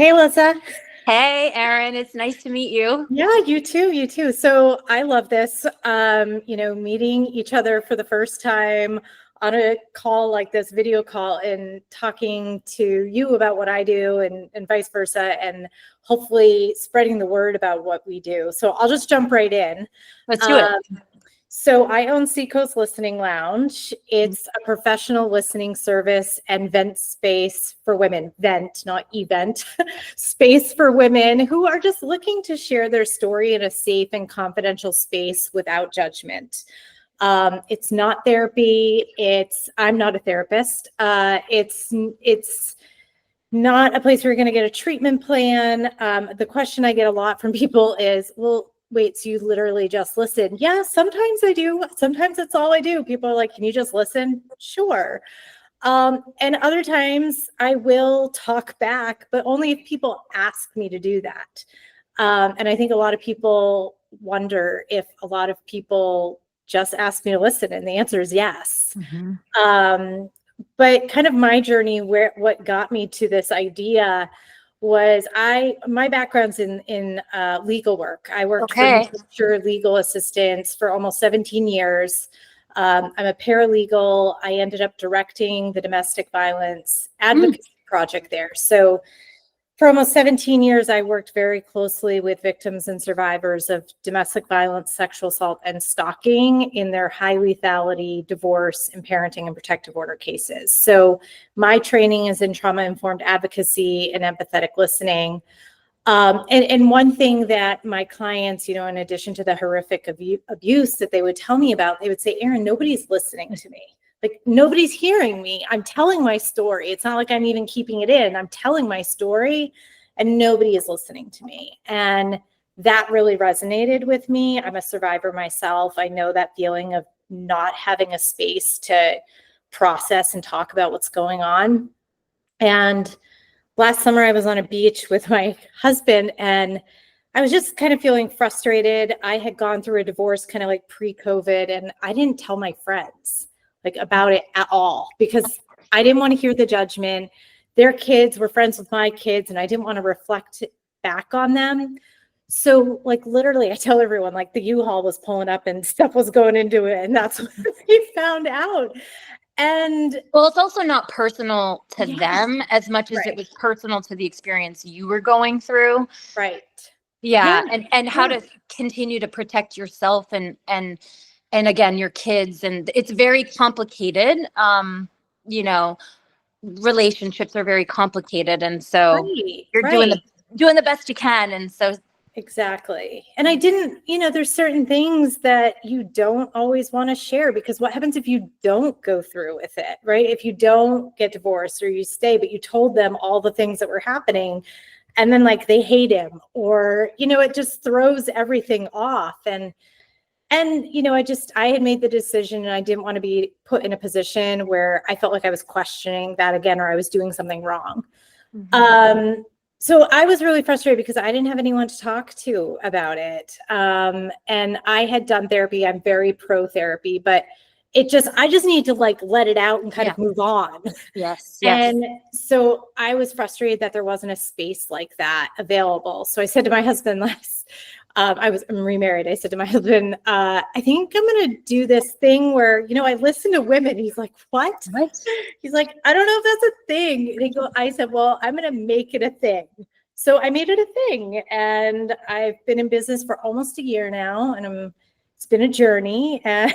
Hey, Alyssa. Hey, Erin, it's nice to meet you. Yeah, you too. You too. So I love this, meeting each other for the first time on a call like this, video call, and talking to you about what I do and vice versa, and hopefully spreading the word about what we do. So I'll just jump right in. Let's do it. So I own Seacoast Listening Lounge. It's a professional listening service and vent space for women, vent, not event, space for women who are just looking to share their story in a safe and confidential space without judgment. It's not therapy. I'm not a therapist. It's not a place where you're going to get a treatment plan. The question I get a lot from people is, well, wait, so you literally just listen? Yeah, sometimes I do. Sometimes that's all I do. People are like, can you just listen? Sure. And other times I will talk back, but only if people ask me to do that. And I think a lot of people wonder if a lot of people just ask me to listen, and the answer is yes. But kind of my journey, what got me to this idea was my background's in legal work. I worked for legal assistants for almost 17 years. I'm a paralegal. I ended up directing the domestic violence advocacy project there. So for almost 17 years, I worked very closely with victims and survivors of domestic violence, sexual assault, and stalking in their high lethality, divorce, and parenting and protective order cases. So my training is in trauma-informed advocacy and empathetic listening. And one thing that my clients, in addition to the horrific abuse that they would tell me about, they would say, Erin, nobody's listening to me. Like, nobody's hearing me. I'm telling my story. It's not like I'm even keeping it in. I'm telling my story and nobody is listening to me. And that really resonated with me. I'm a survivor myself. I know that feeling of not having a space to process and talk about what's going on. And last summer I was on a beach with my husband and I was just kind of feeling frustrated. I had gone through a divorce kind of like pre-COVID, and I didn't tell my friends about it at all because I didn't want to hear the judgment. Their kids were friends with my kids and I didn't want to reflect back on them. So literally I tell everyone the U-Haul was pulling up and stuff was going into it, and that's what we found out. And well, it's also not personal to them as much as it was personal to the experience you were going through. Right. Yeah. And how to continue to protect yourself and again, your kids. And it's very complicated. Relationships are very complicated. And so you're doing the best you can. And so exactly. And I didn't, there's certain things that you don't always want to share, because what happens if you don't go through with it, right? If you don't get divorced or you stay, but you told them all the things that were happening, and then they hate him, or, it just throws everything off. And I had made the decision, and I didn't want to be put in a position where I felt like I was questioning that again, or I was doing something wrong. So I was really frustrated because I didn't have anyone to talk to about it. And I had done therapy. I'm very pro therapy, but I just need to let it out and kind of move on. Yes. And so I was frustrated that there wasn't a space like that available. So I said to my husband, I'm remarried. I said to my husband, I think I'm going to do this thing where, I listen to women. He's like, what? He's like, I don't know if that's a thing. And I said, well, I'm going to make it a thing. So I made it a thing, and I've been in business for almost a year now, and it's been a journey, and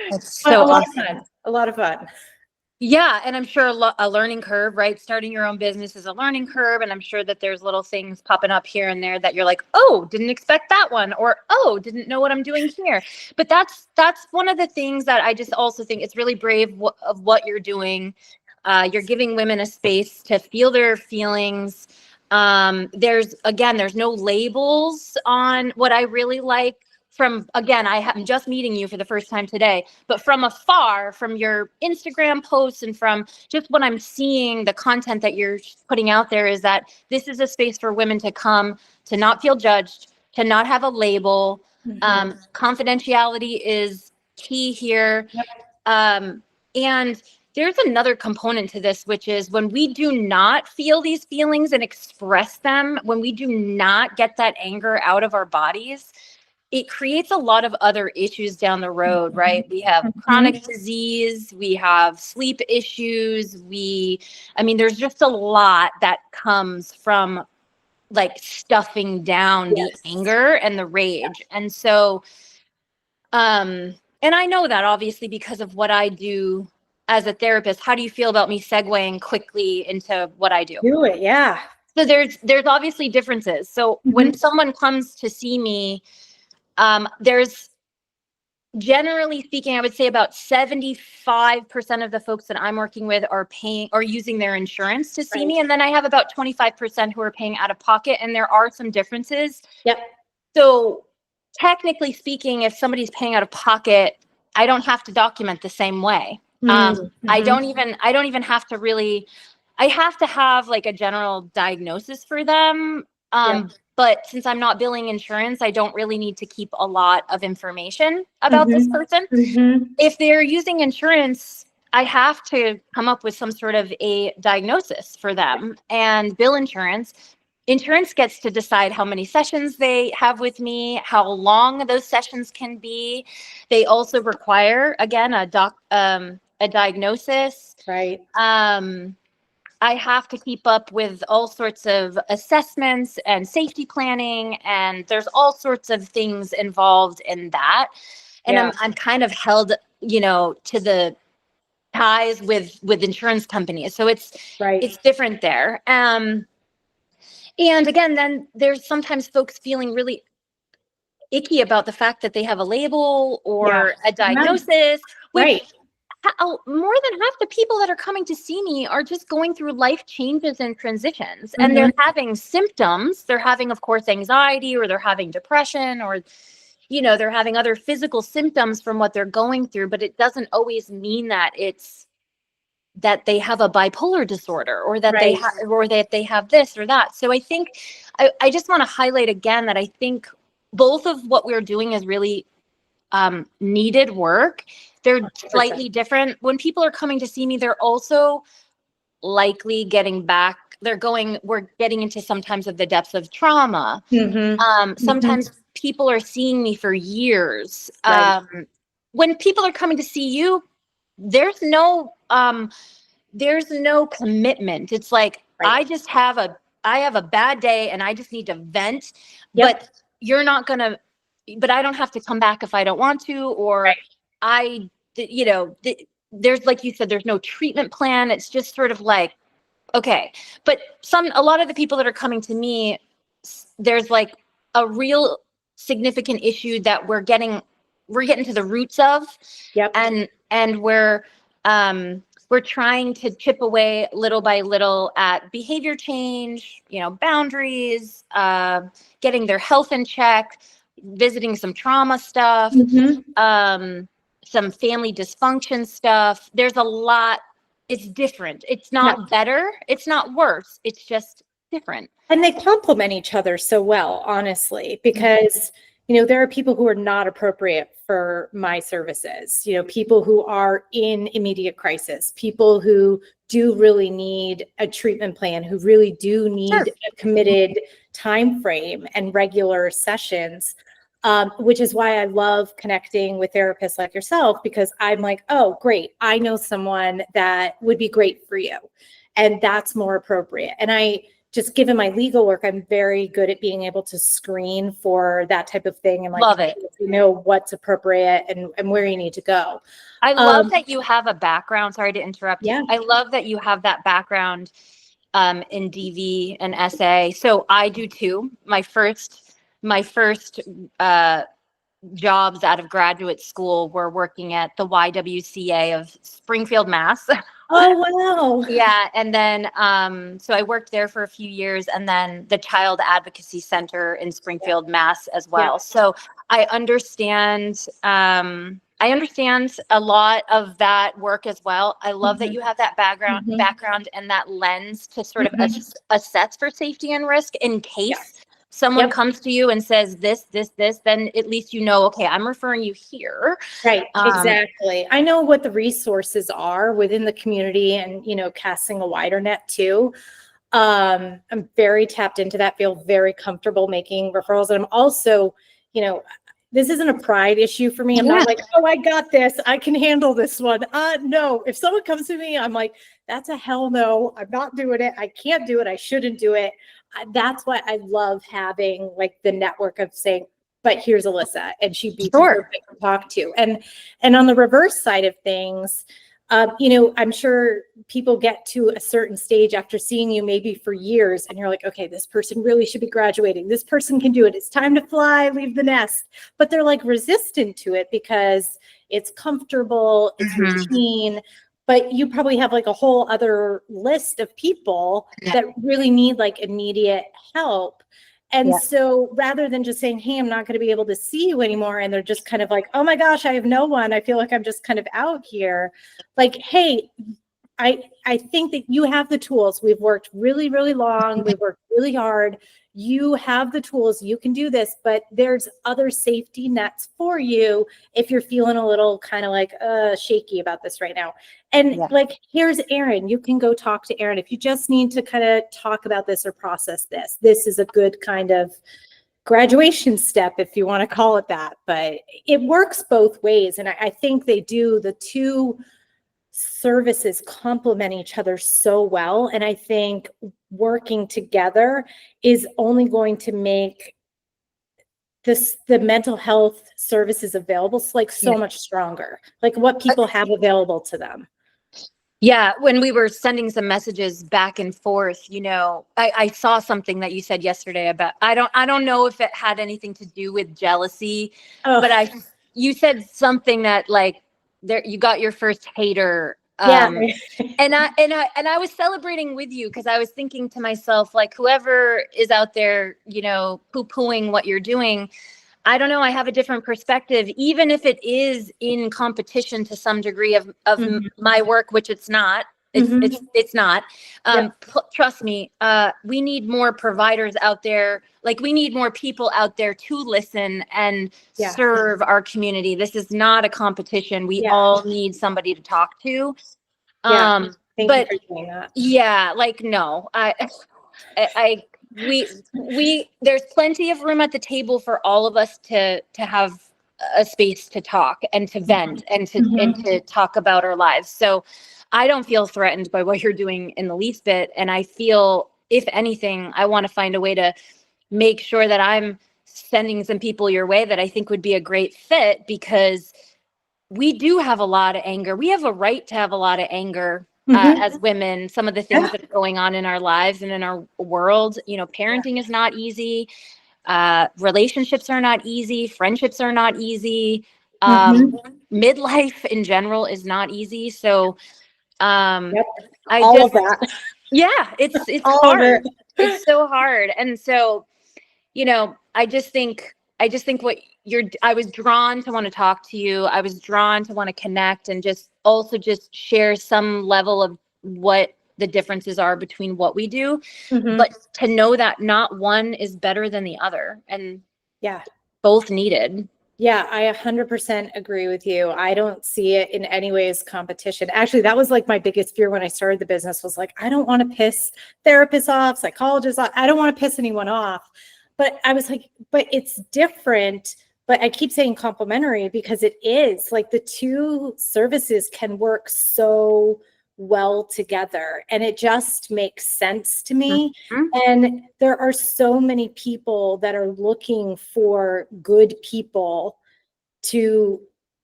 it's so awesome. A lot of fun. Yeah. And I'm sure a learning curve, right? Starting your own business is a learning curve. And I'm sure that there's little things popping up here and there that you're like, oh, didn't expect that one, or, oh, didn't know what I'm doing here. But that's one of the things that I just also think it's really brave of what you're doing. You're giving women a space to feel their feelings. There's no labels on what I really like. I'm just meeting you for the first time today, but from afar, from your Instagram posts and from just what I'm seeing, the content that you're putting out there is that this is a space for women to come, to not feel judged, to not have a label. Confidentiality is key here. And there's another component to this, which is when we do not feel these feelings and express them, when we do not get that anger out of our bodies, it creates a lot of other issues down the road, right? We have chronic disease, we have sleep issues, there's just a lot that comes from like stuffing down the anger and the rage. And so, and I know that obviously because of what I do as a therapist. How do you feel about me segueing quickly into what I do? Do it, yeah. So there's obviously differences. So when someone comes to see me, there's generally speaking, I would say about 75% of the folks that I'm working with are paying or using their insurance to see me. And then I have about 25% who are paying out of pocket. And there are some differences. Yep. So technically speaking, if somebody's paying out of pocket, I don't have to document the same way. I don't even have to really, I have to have like a general diagnosis for them. But since I'm not billing insurance, I don't really need to keep a lot of information about this person. If they're using insurance, I have to come up with some sort of a diagnosis for them and bill insurance. Insurance gets to decide how many sessions they have with me, how long those sessions can be. They also require, again, a diagnosis. Right. I have to keep up with all sorts of assessments and safety planning, and there's all sorts of things involved in that. And I'm kind of held, to the ties with insurance companies. So it's different there. And again, then there's sometimes folks feeling really icky about the fact that they have a label or a diagnosis, which more than half the people that are coming to see me are just going through life changes and transitions, and they're having symptoms. They're having, of course, anxiety, or they're having depression, or, they're having other physical symptoms from what they're going through, but it doesn't always mean that that they have a bipolar disorder, or that they have this or that. So I think I just want to highlight again that I think both of what we're doing is really needed work. They're slightly different. When people are coming to see me, they're also likely we're getting into sometimes of the depths of trauma. Sometimes people are seeing me for years. When people are coming to see you, there's no commitment. It's like, I have a bad day and I just need to vent, but you're not going to, but I don't have to come back if I don't want to, or there's, like you said, there's no treatment plan. It's just sort of like, okay. But a lot of the people that are coming to me, there's like a real significant issue that we're getting to the roots of. And we're trying to chip away little by little at behavior change, boundaries, getting their health in check, visiting some trauma stuff, some family dysfunction stuff. There's a lot. It's different. It's not better. It's not worse. It's just different. And they complement each other so well, honestly, because, there are people who are not appropriate for my services, people who are in immediate crisis, people who do really need a treatment plan, who really do need a committed time frame and regular sessions. Which is why I love connecting with therapists like yourself, because I'm like, oh, great. I know someone that would be great for you. And that's more appropriate. And I just, given my legal work, I'm very good at being able to screen for that type of thing. And love it. What's appropriate and where you need to go. I love that you have a background. Sorry to interrupt. Yeah. I love that you have that background in DV and SA. So I do too. My first jobs out of graduate school were working at the YWCA of Springfield, Mass. Oh, wow. Yeah. And then, so I worked there for a few years, and then the Child Advocacy Center in Springfield, Mass as well. So I understand a lot of that work as well. I love that you have that background and that lens to sort of assess for safety and risk in case someone Yep. comes to you and says this, then at least you know, okay, I'm referring you here. Right. Exactly. I know what the resources are within the community and, casting a wider net too. I'm very tapped into that, feel very comfortable making referrals. And I'm also, this isn't a pride issue for me. I'm not like, oh, I got this. I can handle this one. No, if someone comes to me, I'm like, that's a hell no. I'm not doing it. I can't do it. I shouldn't do it. That's why I love having like the network of saying, but here's Alyssa, and she'd be perfect to talk to. And on the reverse side of things, I'm sure people get to a certain stage after seeing you maybe for years and you're like, okay, this person really should be graduating. This person can do it. It's time to fly, leave the nest. But they're like resistant to it because it's comfortable, it's routine. But you probably have like a whole other list of people that really need like immediate help. And so rather than just saying, hey, I'm not going to be able to see you anymore, and they're just kind of like, oh my gosh, I have no one. I feel like I'm just kind of out here. Like, hey, I think that you have the tools. We've worked really, really long. We've worked really hard. You have the tools. You can do this, but there's other safety nets for you if you're feeling a little kind of like shaky about this right now. And like, here's Erin. You can go talk to Erin if you just need to kind of talk about this or process this. This is a good kind of graduation step, if you want to call it that. But it works both ways. And I think they do. The two services complement each other so well. And I think working together is only going to make the mental health services available so much stronger, like what people have available to them. Yeah, when we were sending some messages back and forth, I saw something that you said yesterday about, I don't know if it had anything to do with jealousy, but you said something that like you got your first hater. And I was celebrating with you because I was thinking to myself, like, whoever is out there, poo-pooing what you're doing, I don't know. I have a different perspective, even if it is in competition to some degree of my work, which it's not. It's not. Trust me. We need more providers out there. Like, we need more people out there to listen and serve our community. This is not a competition. We all need somebody to talk to. Thank you for doing that. Yeah, like, no, we there's plenty of room at the table for all of us to have a space to talk and to vent and to talk about our lives. So I don't feel threatened by what you're doing in the least bit. And I feel, if anything, I want to find a way to make sure that I'm sending some people your way that I think would be a great fit, because we do have a lot of anger. We have a right to have a lot of anger as women. Some of the things that are going on in our lives and in our world, parenting is not easy. Relationships are not easy. Friendships are not easy. Midlife in general is not easy. So All of that. Yeah, it's hard. It's so hard. And so, I just think what I was drawn to want to talk to you. I was drawn to want to connect and just share some level of what the differences are between what we do, but to know that not one is better than the other, and both needed. Yeah, I 100% agree with you. I don't see it in any way as competition. Actually, that was like my biggest fear when I started the business, was like, I don't want to piss therapists off, psychologists off. I don't want to piss anyone off. But I was like, but it's different. But I keep saying complementary because it is. Like, the two services can work so well together, and it just makes sense to me. And there are so many people that are looking for good people to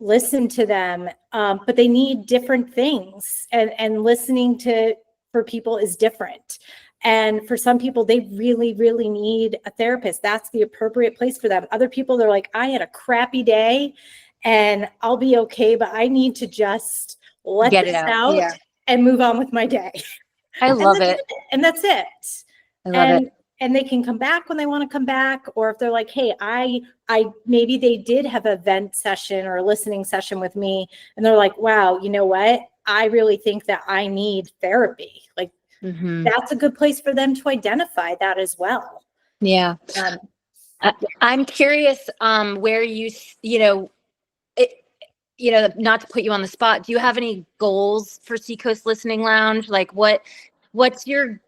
listen to them, but they need different things, and listening for people is different. And for some people, they really, really need a therapist. That's the appropriate place for them. Other people, they're like, I had a crappy day and I'll be okay, but I need to just let Get this it out and move on with my day. I love it. And that's it. I love it. And they can come back when they want to come back. Or if they're like, hey, I maybe they did have a vent session or a listening session with me, and they're like, wow, you know what? I really think that I need therapy. Like, that's a good place for them to identify that as well. Yeah. I'm curious, where not to put you on the spot, do you have any goals for Seacoast Listening Lounge? Like what's your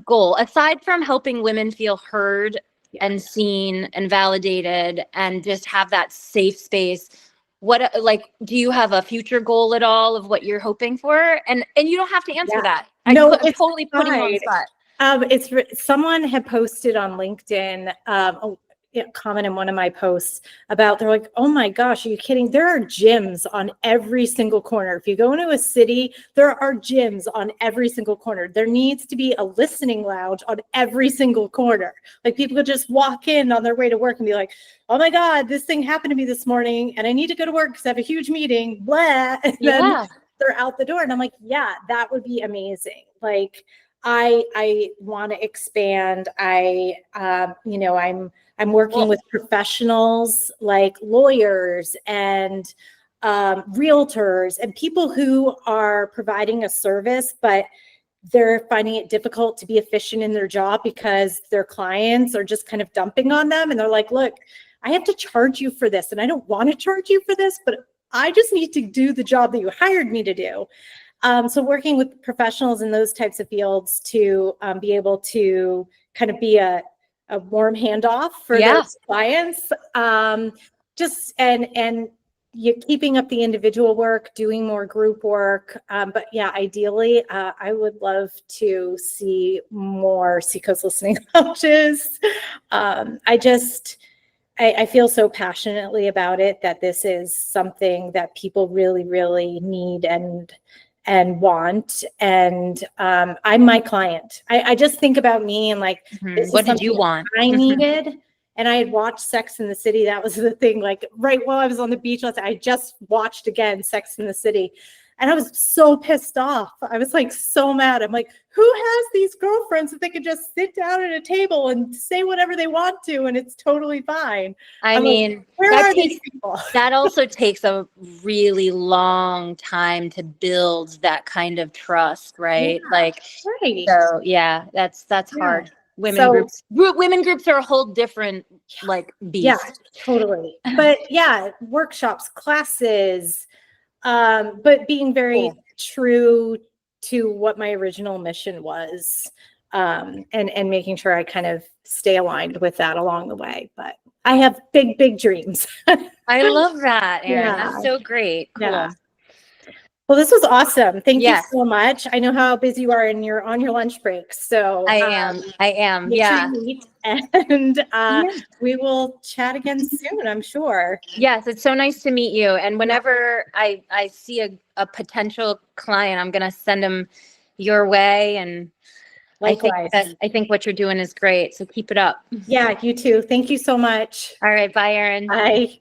goal aside from helping women feel heard and seen and validated and just have that safe space? What, like, do you have a future goal at all of what you're hoping for? And you don't have to answer that. I'm totally putting you on the spot. Someone had posted on LinkedIn, comment in one of my posts about, they're like, oh my gosh, are you kidding? There are gyms on every single corner. If you go into a city, there are gyms on every single corner. There needs to be a listening lounge on every single corner. Like, people could just walk in on their way to work and be like, oh my God, this thing happened to me this morning and I need to go to work because I have a huge meeting, blah. And then they're out the door. And I'm like, yeah, that would be amazing. Like, I want to expand. I'm working with professionals like lawyers and realtors and people who are providing a service, but they're finding it difficult to be efficient in their job because their clients are just kind of dumping on them. And they're like, look, I have to charge you for this and I don't want to charge you for this, but I just need to do the job that you hired me to do. So working with professionals in those types of fields to be able to kind of be a warm handoff for those clients, and you keeping up the individual work, doing more group work. But yeah, ideally, I would love to see more Seacoast Listening Lounges. I feel so passionately about it that this is something that people really, really need and want. And I'm my client. I just think about me and like, what did you want? I needed. And I had watched Sex and the City. That was the thing. Like, right while I was on the beach last night, I just watched again Sex and the City. And I was so pissed off. I was like so mad. I'm like, who has these girlfriends that they could just sit down at a table and say whatever they want to and it's totally fine? I'm like, where are these people? That also takes a really long time to build that kind of trust, right? So yeah, that's hard. Women groups are a whole different beast. Yeah, totally. But yeah, workshops, classes, but being very true to what my original mission was, and making sure I kind of stay aligned with that along the way. But I have big dreams. I love that, Erin. That's so great. Cool. Yeah. Well, this was awesome. Thank you so much. I know how busy you are and you're on your lunch break. So I am. Yeah. Sure you eat, and we will chat again soon, I'm sure. Yes, it's so nice to meet you. And whenever I see a potential client, I'm going to send them your way. And likewise. I think what you're doing is great. So keep it up. Yeah, you too. Thank you so much. All right. Bye, Erin. Bye.